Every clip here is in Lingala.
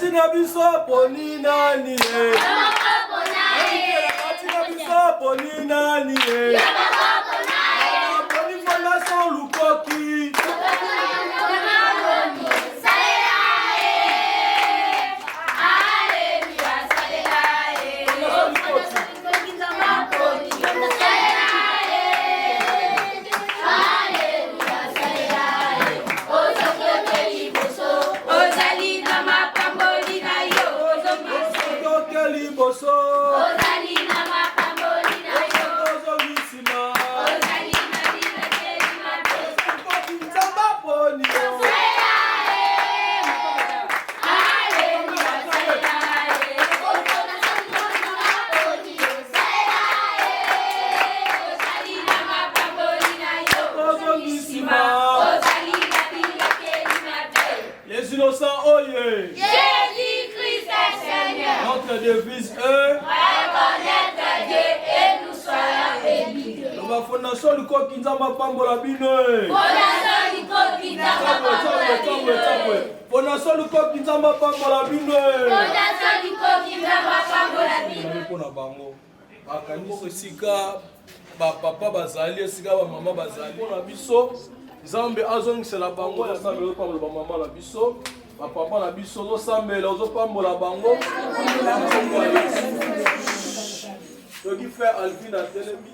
Katina biso poni nani Katina biso poni nani Poni fondation Lukoki Les innocents, oh yeah. Jésus-Christ est Seigneur. Notre devise est reconnaître Dieu et nous soyons bénis. La fondation du corps qui nzamba pambola bino. Fondation du corps qui nzamba pambola bino. Fondation du corps qui nzamba pambola bino. Fondation du corps qui nzamba pambola bino. Pona bango. Bakanisi sika ba papa bazali sika ba mama bazali. Pona biso Nzambe azongisela bango ya sambela pambola ba mama la biso. Ba papa la biso zo sambela zo pambola bango. Ce qui fait Alvin à Télémi.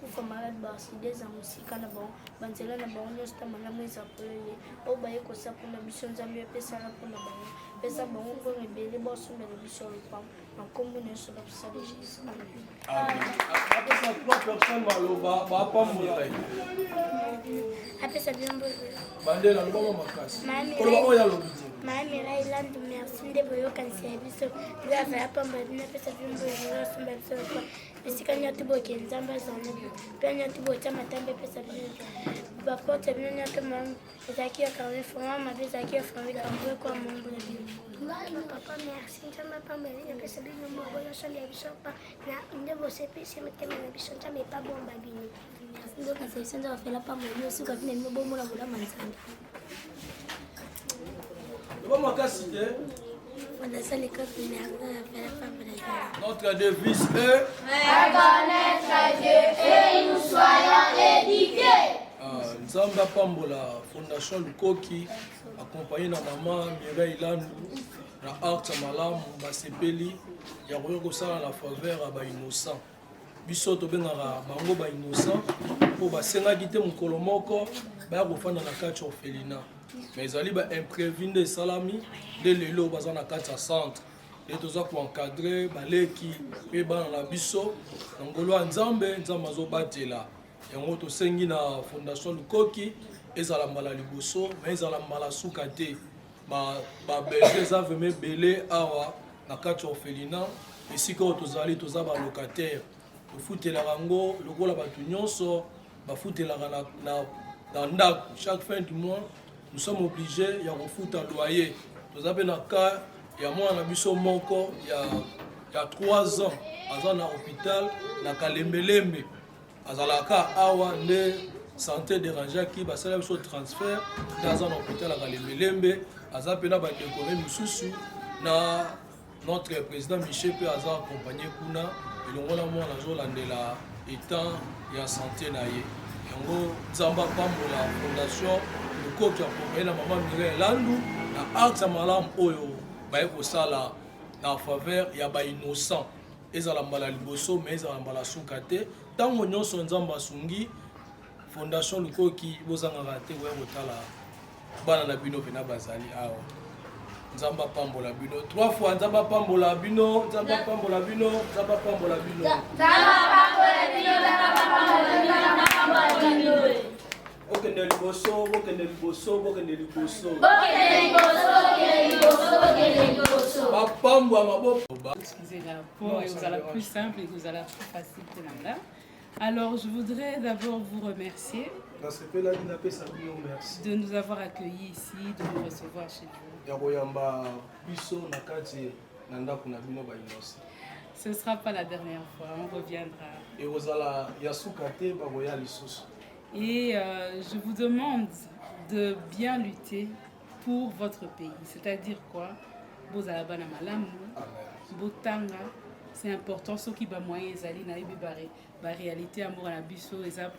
Ufa malade basi deza musika na bon banzela na bon nyos ta mana mweza polele o baye ko sapuna biso nzambe pesa na pona bon pesa bon ngo rebele boso na biso le pam na kombo ne so la pesa de Jésus amen Après ça trois personnes maloba ba pambola après ça bien beau bandela ngoma makasi ko ba oya lobiji Mami Rayland merci de boyo kan service la va pambola na pesa bien beau na so na so bisika nyati bo kenzamba zana penya tibo chama tambe pesa bien bapote bien nyati mam ezaki akawe fama mabezaki afami kamwe kwa Mungu na bien papa merci chama pamela na pesa bien mo boyo sali abisopa na ndebo sepesi metema na bisonta me pa bomba bini ndo kasi senza wafela pamela suka vile mo bomo la bola manzana ba makasi de Notre devise est reconnaître Dieu et nous soyons édifiés. Nzamba Pambola, Fondation Lukoki, accompagné na maman Mireille Landu, na Art Malamu, Basepeli, ya koyoko sala la faveur à ba innocent. Biso to bengara bango ba innocent, po basengaki te mokolo moko, ba kofanda na kati orphelinat. Mais ils ont imprévu des salami, des lélo, dans la carte centre. Et tout ça pour encadrer, baleki, et dans la bisso, Angolo Nzambe, Nzamazo Batela. Et on a aussi la fondation du Koki, et ça la mala liboso, mais ça la mala soukate. Belé, ça veut me belé, awa, na carte orphelinat, et si quand on a tous les locataires, le foot et la rango, le gros la batunion sort, le foot et la rana, chaque fin du mois. Nous sommes obligés de refouler un loyer. Nous avons un cas, il y a moi, il y a 3 ans, à l'hôpital, à Kalembelembe. À Zalaka, Awa, santé dérangée qui va faire un transfert dans un hôpital à Kalembelembe. À Zapena, décoré Moussoussou, notre président Michel peut accompagner Kuna. Et l'on a la état et la santé. Yango Zamba Pambola Fondation. Koki accompagné na maman Mireille Landu na Art Malamu oyo baye kosala na faveur ya ba innocent ezala mbala liboso mais ezala mbala suka te ntango nyonso Nzambe asungi Fondation Lukoki bozangaka te koya kotala bana na bino pena bazali awa Nzambe apambola bino 3 fois Nzambe apambola bino Nzambe apambola bino Nzambe apambola bino Excusez la peau et vous allez plus simple et vous allez plus facile pour là. Alors je voudrais d'abord vous remercier de nous avoir accueillis ici, de nous recevoir chez vous. Ce ne sera pas la dernière fois, on reviendra. Et je vous demande de bien lutter pour votre pays. C'est-à-dire quoi? Bozalabana malamu, botanga, c'est important. Ceux qui ont moyen, ils allaient dans la réalité, amour à la biso, ils va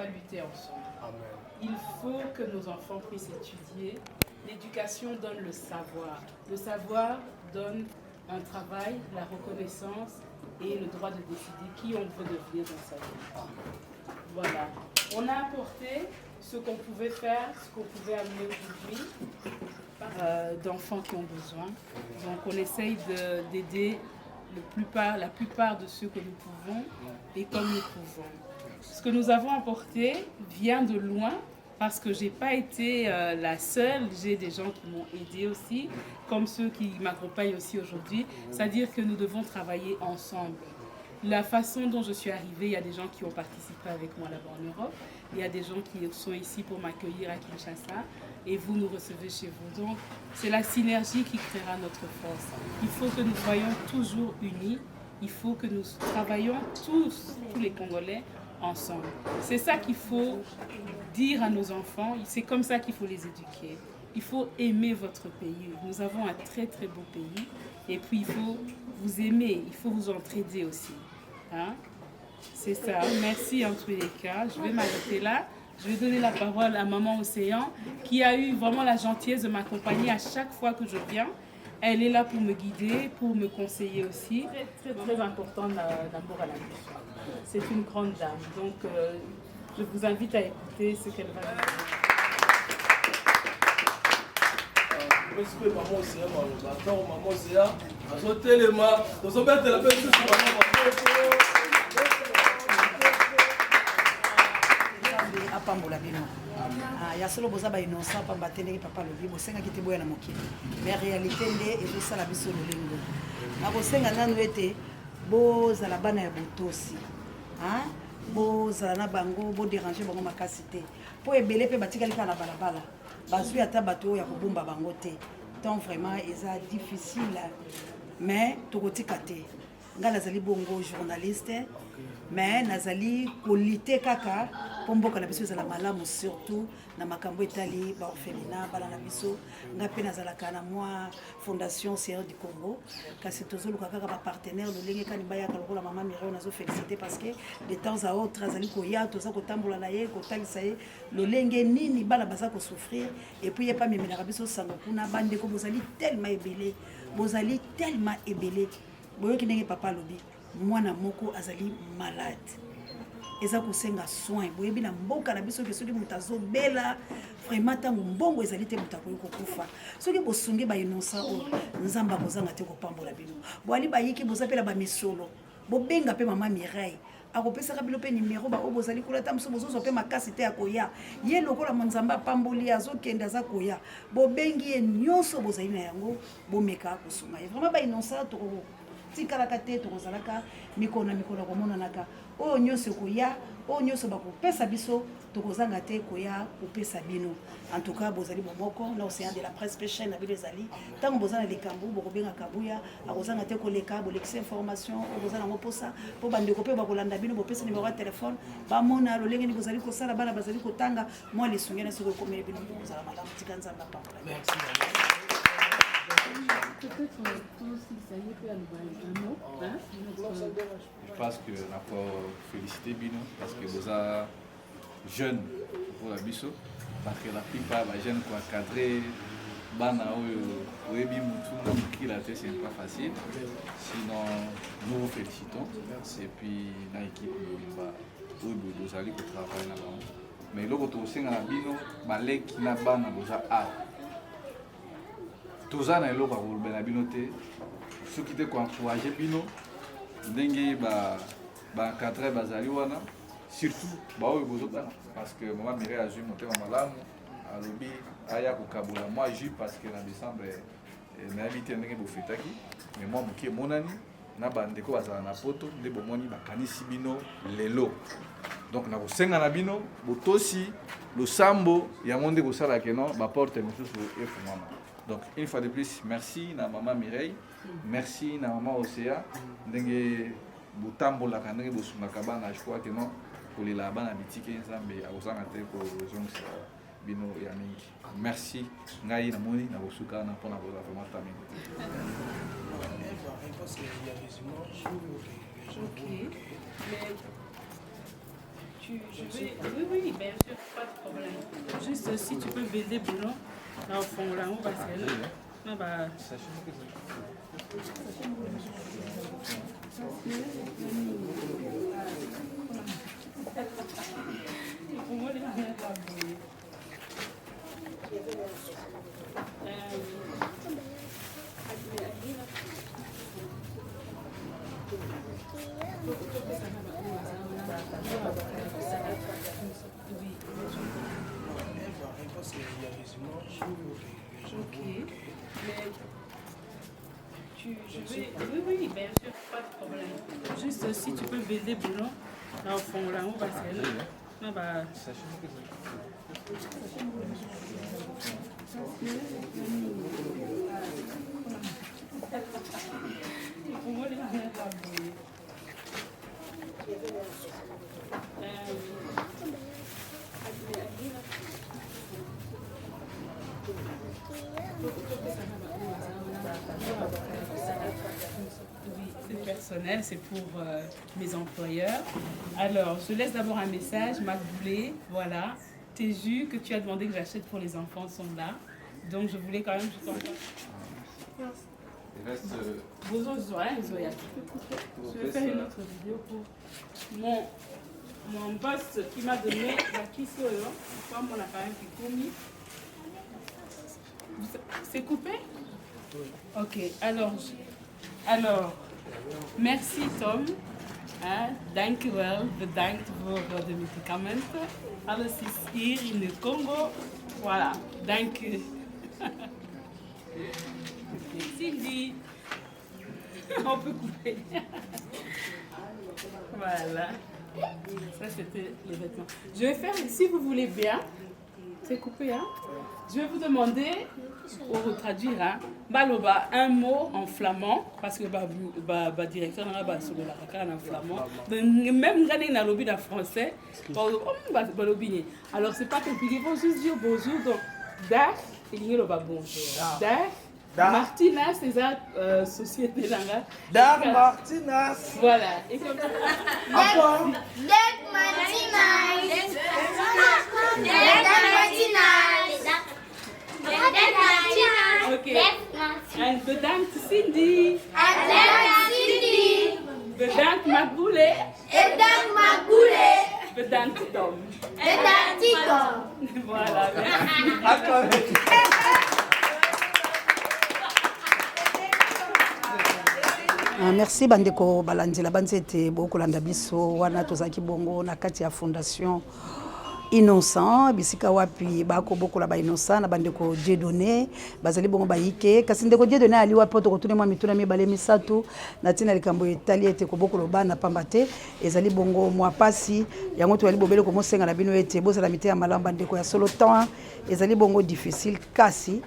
lutter ensemble. Il faut que nos enfants puissent étudier. L'éducation donne le savoir. Le savoir donne un travail, la reconnaissance et le droit de décider qui on veut devenir dans sa vie. Voilà. On a apporté ce qu'on pouvait faire, ce qu'on pouvait amener aujourd'hui d'enfants qui ont besoin. Donc on essaye d'aider la plupart de ceux que nous pouvons et comme nous pouvons. Ce que nous avons apporté vient de loin parce que je n'ai pas été la seule. J'ai des gens qui m'ont aidé aussi, comme ceux qui m'accompagnent aussi aujourd'hui. C'est-à-dire que nous devons travailler ensemble. La façon dont je suis arrivée, il y a des gens qui ont participé avec moi là-bas en Europe. Il y a des gens qui sont ici pour m'accueillir à Kinshasa et vous nous recevez chez vous. Donc, c'est la synergie qui créera notre force. Il faut que nous soyons toujours unis. Il faut que nous travaillions tous les Congolais, ensemble. C'est ça qu'il faut dire à nos enfants. C'est comme ça qu'il faut les éduquer. Il faut aimer votre pays. Nous avons un très très beau pays. Et puis, il faut vous aimer. Il faut vous entraider aussi. Hein? C'est ça. Merci en tous les cas. Je vais m'arrêter là. Je vais donner la parole à Maman Océan, qui a eu vraiment la gentillesse de m'accompagner à chaque fois que je viens. Elle est là pour me guider, pour me conseiller aussi. Très, très, très important d'amour à la mission. C'est une grande dame. Donc, je vous invite à écouter ce qu'elle va dire. Respect Maman Océan, Maman Océan, azotelema, tozobetela pe susu Maman apambola bino ya solo boza ba innocent pamba tendeki papa lobi bosenga kiti boya na mokili mais réalité nde ezosala biso lolengo nakosenga nanu ete bozala bana ya botosi bozala na bango bodéranger bango makasi te mpo ebele mpe batikali kaka na balabala bazwi ata bato oyo ya kobomba bango te donc vraiment eza difficile mais tokotika te nga nazali bongo journaliste mais nazali kolite kaka po mboka na biso ezala malamu surtout na makambo etali baorphelina bala na biso nga mpe nazalaka na mwa fondation Seigneur du Congo kasi tozoluka kaka bapartenaire lolenge kani bayaka lokola mama Mireille nazofélicité parce que de temps à autre azali koya toza kotambola na ye kotalisa ye lolenge nini bana baza kosouffrir et puis ye pa memelaka biso sango kuna bandeko bozali tellement ebele boyoki ndenge papa lobi mwana moko azali malade eza kosenga soin boyebi na mboka na biso ke soki moto azobela vraiment ntango mbongo ezali te moto akoki kokufa soki bosungi bainonsa oyo nzambe akozanga te kopambola bino boali bayiki bozapela bamisolo bobenga mpe mama Mireille akopesaka bino mpe nimero baoyo bozali kuna ta mosusu bozozwa mpe makasi te ya koya ye lokola nzambe apamboli azokende aza koya bobengi ye nyonso bozali na yango bomeka kosunga ye vraiment bainonsa tikalaka te tokozalaka mikolo komonanaka oyo nyonso koya oyo nyonso bakopesa biso tokozanga te koya kopesa bino en tout cas bozali bomoko na Océan de la Presse pe chaîne na bino ezali ntango bozana likambo bokobenga kabuya akozanga te koleka bolekisa information oyo bozana ngo posa po bandeko mpe bakolanda bino bopesa nimero ya telefone bamona lolenge ni bozali kosala bana bazali kotanga mwa lisungi na soki ekomeli bino bozala malamu tika nzambe apambola. Peut-être tous, il s'agit de un mot. Je pense que on a félicité Bino parce que vous êtes jeune pour la biso parce que la plupart des jeunes qui ont cadré bana ou ebi mutu qui la tête c'est pas facile. Sinon nous vous félicitons et puis dans l'équipe vous allez travailler là-bas. Mais le retour c'est dans la Bino balé qui n'a bana vous a toza na eloko akolobela bino te soki te koencourage bino ndenge baencadre bazali wana surtout baoyo bozobana parce que mama Mireille azwi motema malamu alobi aya kokabola mwa jus parce que na décembre nayebi te ndenge bofetaki mais mwa moke emonani na bandeko bazala na poto nde bomoni bakanisi bino lelo donc nakosenga na bino botosi losambo yango nde kosalaka no baporte mosusu efungwama. Donc, une fois de plus, merci à maman Mireille, merci à maman Océan. Ndenge butambo la kandenge busuma kabana, je crois que non, kolela bana bitike nzambe akozanga te kozongisa bino ya mingi. Merci ngai namoni na kosuka na mpona kozala vraiment tamingo te. Ok. Mais oui, bien sûr, pas de problème. Juste si tu peux baiser blanc, là au fond, là, on va se là. Non, bah. Ok. Mais oui, bien sûr, pas de problème. Juste si tu peux baiser blanc, là au fond, là, on va se là. Non, bah. C'est personnel, c'est pour mes employeurs. Alors, je laisse d'abord un message, Macboulé, voilà. Tes jus que tu as demandé que j'achète pour les enfants sont là. Donc, je voulais quand même... Il reste... Je vais faire une autre vidéo pour mon boss qui m'a donné la kissoyo. Comme on a quand même commis. C'est coupé? Oui. Ok, alors, merci Tom. Dank u wel, bedankt voor de medicamenten. Alles is hier in de Congo. Voilà, dank u. Cindy, on peut couper. Voilà, ça c'était les vêtements. Je vais faire, si vous voulez bien, c'est coupé, hein? Je vais vous demander, pour traduire, hein, baloba, un mot en flamand, parce que le directeur n'a pas sur la en flamand. Même quand il a lobby en français, alors c'est pas compliqué, il faut juste dire bonjour. Donc, Dag, il y a le bonjour. Dag, Martinas, c'est ça, société là. Dag Martinas. Voilà. Et comme ça. Dag Martinas. Dag Martinas. Okay. And bedankt Cindy. Bedankt Cindy. Bedankt Macboulé. Bedankt Macboulé. Bedankt Tom. Bedankt Tom. Voilà. Merci. Merci bandeko balanzela banzete bokolanda biso wana tozaki bongo na kati ya fondation Innocent bisika wapi bako bokola ba Innocent na bandeko Dieudonné bazali bongo bayike kasi ndeko Dieudonné ali wapi poto kotune mwa mituna mibale misatu na tina likambo etali ete ko bokolo bana pamba te ezali bongo mwa pasi yango to ali bobele ko mosenga na bino ete bozala mite ya malamba ndeko ya solo temps ezali bongo difficile kasi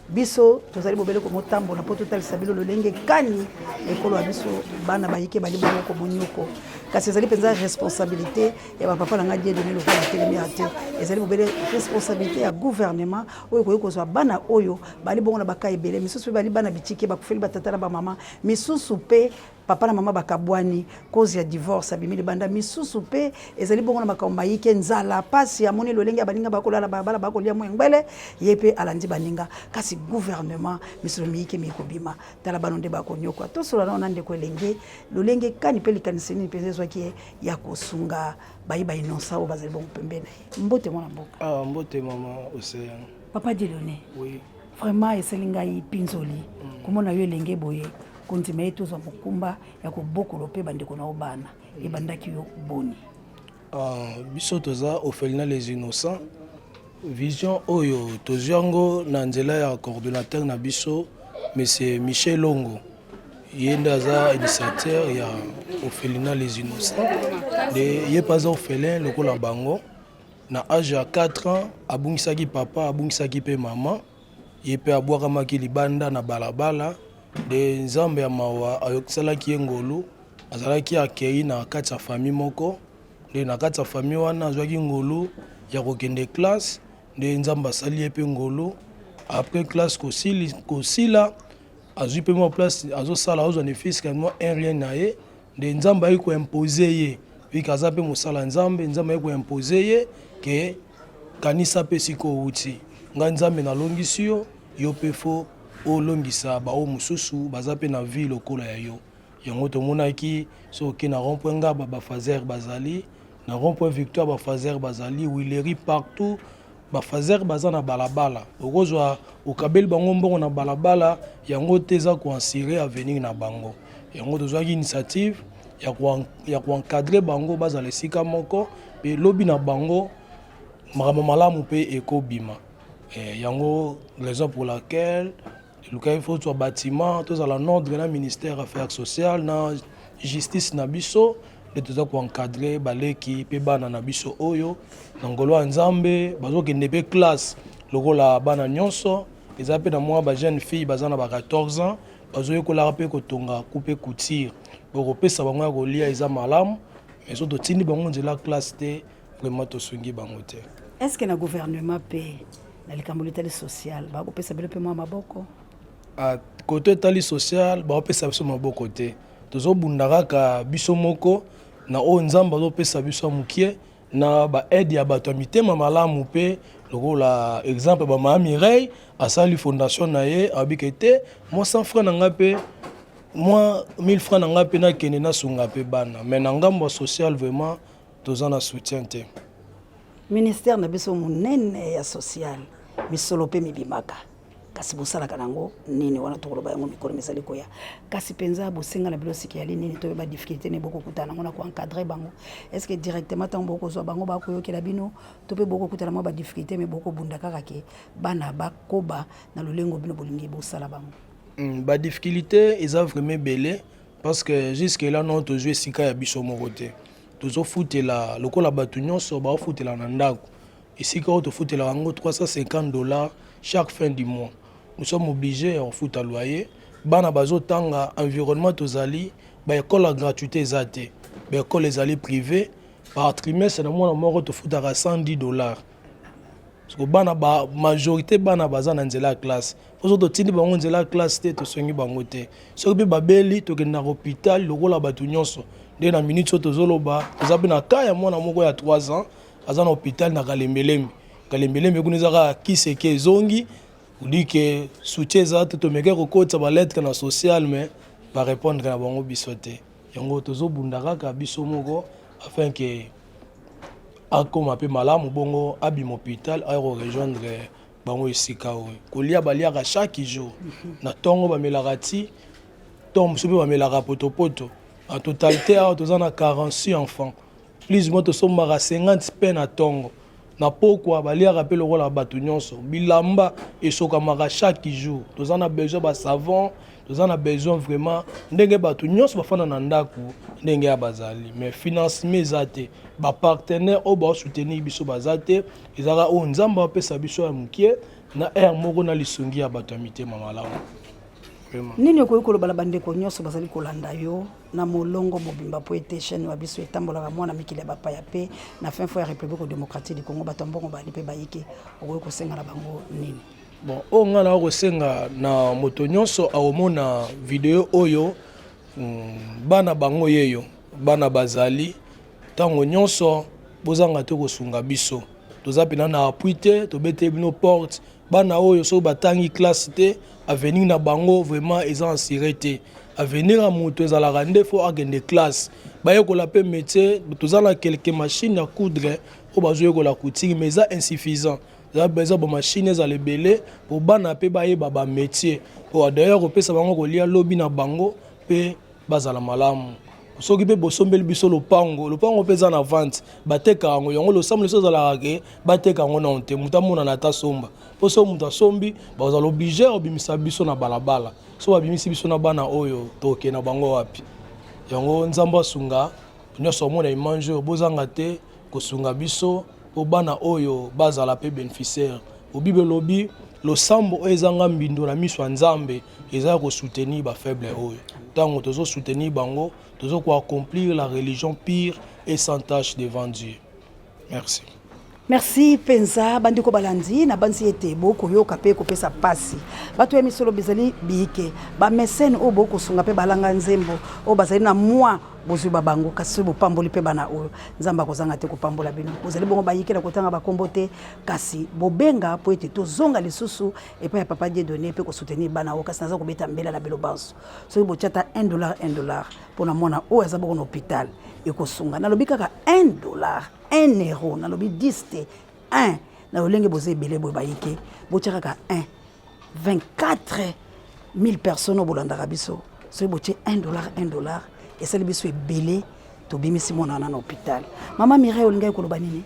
biso tozali bobele ko motambo na poto talisa bilo lolenge kani ekolo biso bana bayike bali bongo ko monyoko kasi ezali penza responsabilité ya papa na ngadie donner le rôle à telemi ate ezali bobele responsabilité ya gouvernement oyo koyo kozwa bana oyo bali bongo na baka ebele misusu bali bana bitike bakufeli batata na ba mama misusu pe papa na mama bakabwani cause ya divorce abimili banda misusu pe ezali bongo na makambo yike nzala pasi amoni lolenge ya baninga bakolala bala bakolia mwengwele yepe alandi baninga kasi gouvernement misusu miyike mikobima tala banonde bakonyokwa tosola na ndeko elenge lolenge kani pe likaniseni pezezwa ki ya kosunga bayiba Innocent o bazali bongo pembeni mbote mwana mboka mbote mama Océan papa Dieudonné oui vraiment eselinga ipinzoli komona yo elenge boye kontima yetu za mukumba ya kobokolo pe bandeko na obana ebandaki yo boni biso toza orphelinat les Innocents vision oyo tozwango na nzela ya coordonnateur na biso monsieur Michel Longo yende aza initiateur ya orphelinat les Innocents de ye pas orphelin lokola bango na âge ya 4 ans abungisaki papa abungisaki pe mama ye pe abwakamaki libanda na balabala de nzambe ya mawa ayokisalaki ye ngolu azalaki akei na kati ya famille moko nde na kati ya famille wana azwaki ngolu ya kokende classe nde nzambe asali ye mpe ngolu après classe kosila azwi mpe mwa place azosala azwa ne fisque mwa un rien na ye nde nzambe ayi koimpose ye vike aza mpe mosala nzambe ayi koimpose ye ke kanisa mpe siko outi ngai nzambe nalongisi yo yo mpe fo olongisa bao mosusu baza mpe na vie lokola ya yo yango tomonaki soki na rond-point ngaba bafazer bazali na rond-point victoire bafazer bazali wileri partout bafazer baza na balabala okozwa okabeli bango mbongo na balabala yango te eza koansire avenir na bango yango tozwaki initiative ya koencadre bango bazala esika moko mpe lobi na bango makambo malamu mpe ekobima yango raison pour laquelle lukai faut soit bâtiment tozala nordre na ministère affaires sociales na justice na biso nde toza koencadre baleki mpe bana na biso oyo na ngolo ya nzambe bazokende mpe classe lokola bana nyonso eza mpe na mwa bajeune fille baza na ba 14 ans bazoyekolaka mpe kotonga coupe couture bokopesa bango ya kolia eza malamu mais so totindi bango nzela classe te vraiment tosungi bango te. Est-ce que na gouvernement mpe na likambo litali social bakopesa bele mpe mwa maboko kote etali social baopesa biso maboko te tozobunda kaka biso moko na oyo nzambe azopesa biso mokie na baede ya bato ya mitema malamu mpe lokola exemple bamaya Mireille asali fondation na ye abike te mwa 100 francs na nga mpe mwa 1000 francs na nga mpe nakende nasunga mpe bana mais na ngambo ya social vraiment toza na soutien te. ministère na biso monene ya social misolo mpe mibimaka kasi bosalaka nango nini wana tokoloba yango mikolo misali koya kasi penza bosenga na bilo siki yali nini toyeba difficulté ne bokokutana nango na koencadre bango est-ce que directement ntango bokozwa bango bakoyokela bino to mpe bokokutana mwa badifficulté me bokobunda kaka ke bana bakoba na lolengo bino bolingi bosala bango badifficulté eza vraiment ebele parce que jusque là non tozwi esika ya biso moko te tozofutela lokola bato nyonso baofutela na ndako esika oyo tofutela yango $350 chaque fin du mois. Nous sommes obligés à foutre à loyer. Bana bazotanga environnement tozali ba école à gratuité ezate. Ba école les allées privées par trimestre na mwana moko to futaka $110. Parce que bana ba majorité bana baza na nzela classe. Ozo to tindi bango nzela classe te to songi bango te. Soki be babeli to ke na hôpital lokola batu nyonso. Nde na minute so tozoloba tozabe na kaya mwana moko ya 3 ans aza na hôpital na Kalembelemi. Kalembelemi kunizaka kiseke zongi udi ke soutien za te to meke kokotsa ba lettre na social mais ba répondre na bango biso te yango tozobunda kaka biso moko afin que akoma pe malamu bongo abima hôpital ayo rejoindre bango esika oyo kolia baliaka chaque jour na tongo bamelaka ti tombe sope bamelaka potopoto en totalité ayo toza na 46 enfants plus moi tosombaka 50 pe na tongo na pokwa baliaka pe lokola bato nyonso bilamba esokamaka chaque jour toza na besoin ba savon toza na besoin vraiment ndenge bato nyonso bafanda na ndako ndenge ya bazali mais financement eza te bapartenaire oyo baosoutenir biso baza te ezaka oyo nzambe apesa biso ya mokie na aire moko na lisungi ya bato ya mitema malamu. nini okoki koloba bandeko nyonso bazali kolanda yo na molongo mobimba po ete chaîne wa biso etambolaka mwana mikili ya bapaya pe na fin fo ya république démocratique du Congo bato mbongo bali pe bayiki okoki kosenga na bango nini bon oyo ngai na kosenga na moto nyonso akomona video oyo bana bango yeyo bana bazali ntango nyonso bozanga te kosunga biso toza pena na appui te tobete bino porte bana oyo so batangi classe te avenir na bango vraiment eza assuré te avenir ya moto ezalaka nde fo akende classe bayekola mpe métier toza na quelques machines ya coudre oyo bazoyekola couture mais eza insuffisant eza bamachine ezala ebele mpo bana mpe bayeba bamétier po d'ailleurs kopesa bango kolia lobi na bango mpe bazala malamu soki mpe bosombeli biso lopango mpe eza na vente bateka yango yango losambo liso ezalaka ke bateka yango na te moto amonana ata somba mpo so moto asombi bazala oblige obimisa biso na balabala so babimisi biso na bana oyo toke na bango wapi yango nzambe asunga nyonso omona image oyo bozanga te kosunga biso mpo bana oyo bazala mpe bénéficiaire obibe lobi losambo oyo ezanga mbindo na miso ya nzambe eza ya kosoutenir bafaible oyo ntango tozosoutenir bango nous allons accomplir la religion pure et sans tâche devant Dieu. Merci. Merci penza bandiko balandi na bansi ete boko yoka pe ko pesa pasi bato ya misolo bezali bike ba mesene o boko sunga pe balanga nzembo o bazali na moi bozu babango kasi bo pamboli pe bana o nzamba kozanga te ko pambola bino bozali bongo bayike na kotanga ba kombote kasi bobenga po ete to zonga lisusu et pa ya papa Dieu donné pe ko soutenir bana o kasi naza ko beta mbela na belo banso so bo chata $1 pour na mona o aza boko na hôpital e ko sunga na lobi kaka $1 €1 na lobi 10 te 1 na olenge boze belé boy bayike bo chaka 1 24 000 personnes au Bolanda Rabiso so bo che $1 et ça le biso est belé to bimisi mona na hôpital maman Mireille olinga ko lobanini.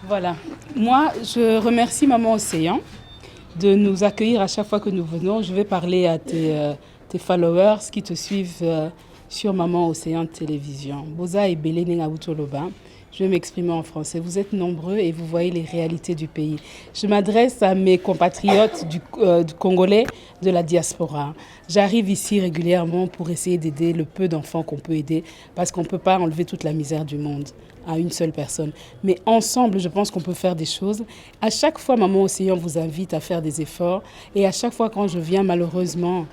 Voilà, moi je remercie Maman Océan de nous accueillir à chaque fois que nous venons. Je vais parler à tes followers qui te suivent sur Maman Océan Télévision. Boza et Belé Nenga Boutoloba. Je vais m'exprimer en français. Vous êtes nombreux et vous voyez les réalités du pays. Je m'adresse à mes compatriotes du Congolais de la diaspora. J'arrive ici régulièrement pour essayer d'aider le peu d'enfants qu'on peut aider parce qu'on ne peut pas enlever toute la misère du monde à une seule personne. Mais ensemble, je pense qu'on peut faire des choses. À chaque fois, Maman Océan vous invite à faire des efforts. Et à chaque fois, quand je viens, malheureusement,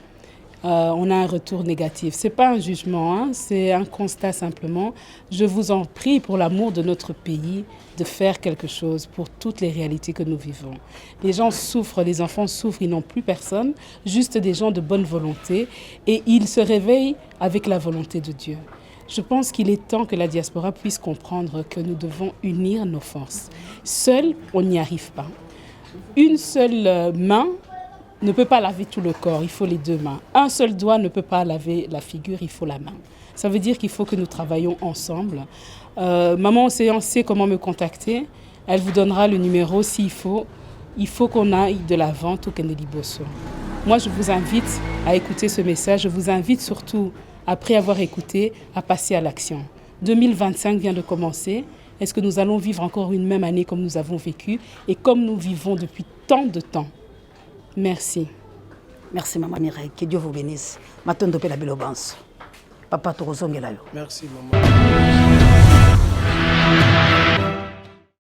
on a un retour négatif. Ce n'est pas un jugement, hein, c'est un constat simplement. Je vous en prie, pour l'amour de notre pays, de faire quelque chose pour toutes les réalités que nous vivons. Les gens souffrent, les enfants souffrent, ils n'ont plus personne, juste des gens de bonne volonté. Et ils se réveillent avec la volonté de Dieu. Je pense qu'il est temps que la diaspora puisse comprendre que nous devons unir nos forces. Seul, on n'y arrive pas. Une seule main ne peut pas laver tout le corps, il faut les deux mains. Un seul doigt ne peut pas laver la figure, il faut la main. Ça veut dire qu'il faut que nous travaillions ensemble. Maman Océan sait comment me contacter. Elle vous donnera le numéro s'il faut. Il faut qu'on aille de l'avant au Kennedy Bosso. Moi, je vous invite à écouter ce message. Je vous invite surtout, après avoir écouté, à passer à l'action. 2025 vient de commencer. Est-ce que nous allons vivre encore une même année comme nous avons vécu et comme nous vivons depuis tant de temps? Merci. Merci Maman Mireille, que Dieu vous bénisse. Matondo pe la Belobanso. Papa Torozongela yo. Merci maman.